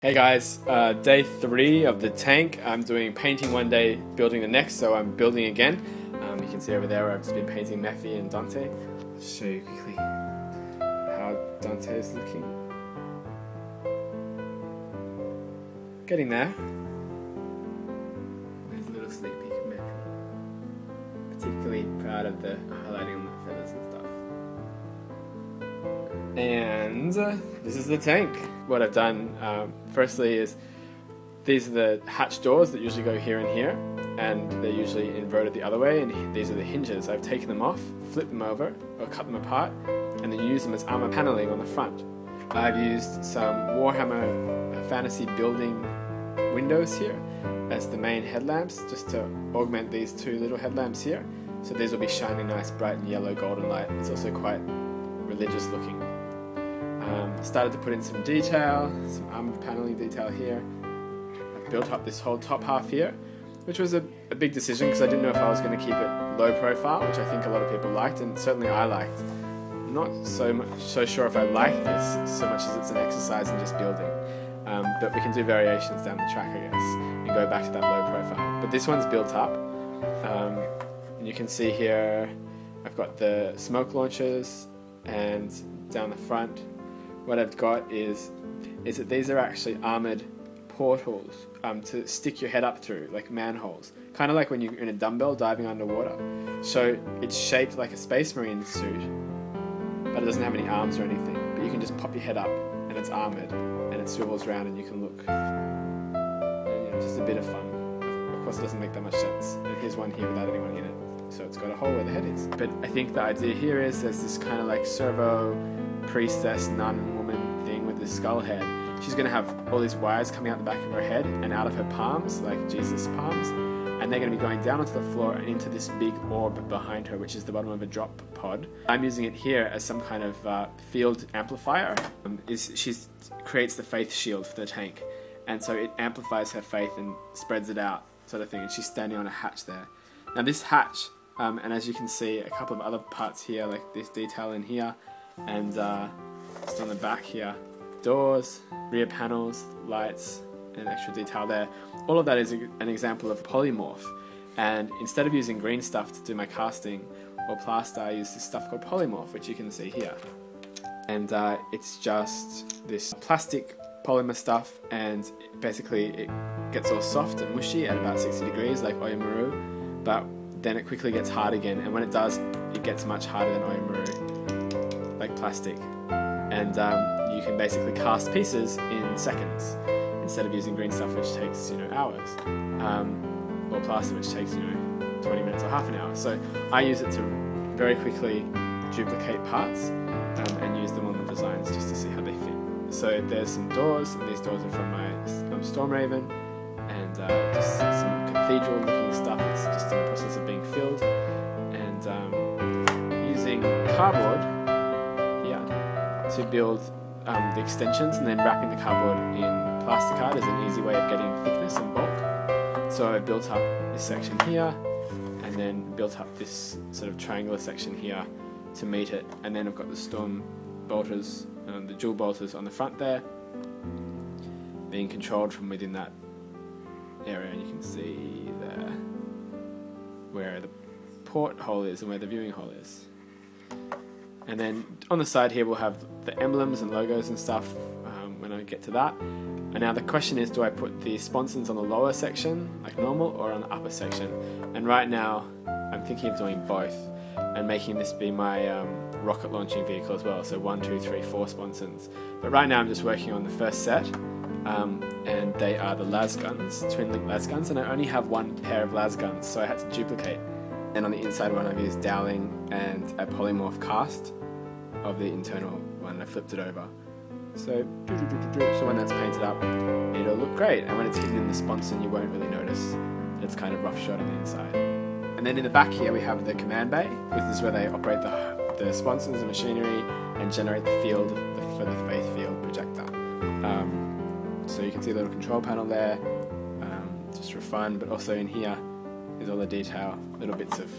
Hey guys, day 3 of the tank. I'm doing painting one day, building the next, so I'm building again. You can see over there where I've just been painting Mephi and Dante. I'll show you quickly how Dante is looking. Getting there. There's a little sleepy Mephi. Particularly proud of the highlighting on the feathers and stuff. And this is the tank. What I've done firstly is these are the hatch doors that usually go here and here, and they're usually inverted the other way, and these are the hinges. I've taken them off, flipped them over, or cut them apart, and then used them as armor paneling on the front. I've used some Warhammer fantasy building windows here as the main headlamps, just to augment these two little headlamps here. So these will be shining nice bright and yellow golden light. It's also quite religious looking. Started to put in some detail, some armor paneling detail here. I've built up this whole top half here, which was a big decision because I didn't know if I was going to keep it low profile, which I think a lot of people liked, and certainly I liked. I'm not so sure if I like this so much as it's an exercise in just building. But we can do variations down the track, I guess, and go back to that low profile. But this one's built up, and you can see here I've got the smoke launchers, and down the front what I've got is that these are actually armoured portals to stick your head up through, like manholes. Kind of like when you're in a dumbbell diving underwater. So it's shaped like a space marine suit, but it doesn't have any arms or anything. But you can just pop your head up and it's armoured and it swivels around and you can look. And, just a bit of fun. Of course it doesn't make that much sense. And here's one here without anyone in it. So it's got a hole where the head is. But I think the idea here is there's this kind of like servo priestess nun woman thing with this skull head. She's going to have all these wires coming out the back of her head and out of her palms, like Jesus' palms, and they're going to be going down onto the floor and into this big orb behind her, which is the bottom of a drop pod. I'm using it here as some kind of field amplifier. She creates the faith shield for the tank, and so it amplifies her faith and spreads it out, sort of thing, and she's standing on a hatch there. Now this hatch, and as you can see, a couple of other parts here, like this detail in here, and just on the back here, doors, rear panels, lights, and extra detail there. All of that is an example of polymorph, and instead of using green stuff to do my casting or plaster, I use this stuff called polymorph, which you can see here. And it's just this plastic polymer stuff, and basically it gets all soft and mushy at about 60 degrees like Oyamaru, but then it quickly gets hard again, and when it does, it gets much harder than Oyamaru, like plastic. And you can basically cast pieces in seconds instead of using green stuff, which takes hours, or plaster, which takes 20 minutes or half an hour. So I use it to very quickly duplicate parts and use them on the designs just to see how they fit. So there's some doors, and these doors are from my Storm Raven, and just some cathedral-looking stuff. It's just in the process of being filled, and using cardboard to build the extensions, and then wrapping the cardboard in plasticard is an easy way of getting thickness and bulk. So I built up this section here, and then built up this sort of triangular section here to meet it, and then I've got the storm bolters, the dual bolters on the front there, being controlled from within that area, and you can see there where the port hole is and where the viewing hole is. And then on the side here we'll have the emblems and logos and stuff when I get to that. And now the question is, do I put the sponsons on the lower section like normal, or on the upper section? And right now I'm thinking of doing both and making this be my rocket launching vehicle as well. So 1, 2, 3, 4 sponsons. But right now I'm just working on the first set, and they are the las guns, twin link las guns, and I only have one pair of las guns, so I had to duplicate. And on the inside one I've used doweling and a polymorph cast of the internal one. I flipped it over. So when that's painted up, it'll look great. And when it's hidden in the sponson, you won't really notice. It's kind of rough shot on the inside. And then in the back here we have the command bay. This is where they operate the sponsons and machinery and generate the field for the faith field projector. So you can see a little control panel there, just for fun, but also in here is all the detail, little bits of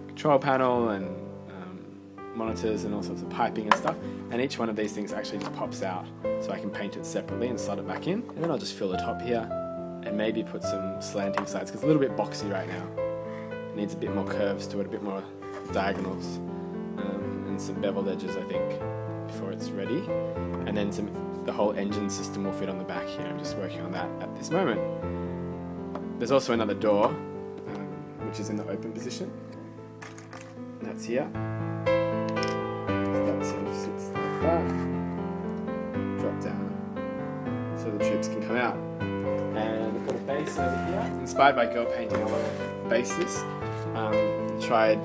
control panel and monitors and all sorts of piping and stuff, and each one of these things actually just pops out, so I can paint it separately and slot it back in. And then I'll just fill the top here and maybe put some slanting sides, because it's a little bit boxy right now. It needs a bit more curves to it, a bit more diagonals, and some beveled edges, I think, before it's ready. And then the whole engine system will fit on the back here. I'm just working on that at this moment. There's also another door, which is in the open position. That's here. So that sort of sits like that. Drop down so the tubes can come out. And we've got a base over here. Inspired by girl painting, I want to base this. Tried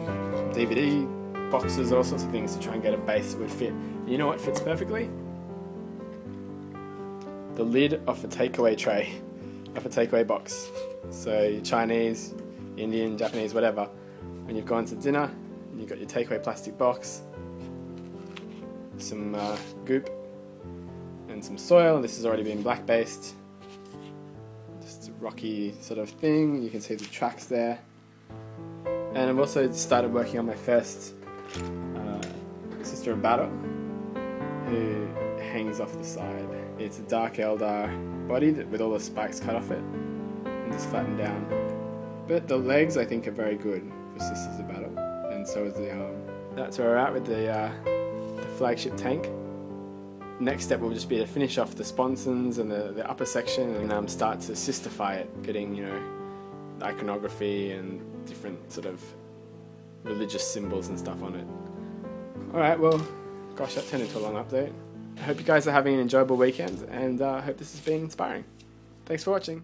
DVD boxes, all sorts of things to try and get a base that would fit. You know what fits perfectly? The lid of a takeaway tray, of a takeaway box. So Chinese, Indian, Japanese, whatever. When you've gone to dinner, you've got your takeaway plastic box, some goop, and some soil. This has already been black based. Just a rocky sort of thing. You can see the tracks there. And I've also started working on my first sister of battle, who hangs off the side. It's a dark Eldar body with all the spikes cut off it and just flattened down. But the legs, I think, are very good for Sisters of Battle, and so is the arm. That's where we're at with the flagship tank. Next step will just be to finish off the sponsons and the upper section, and start to systify it, getting, you know, the iconography and different sort of religious symbols and stuff on it. Alright, well, gosh, that turned into a long update. I hope you guys are having an enjoyable weekend, and I hope this has been inspiring. Thanks for watching.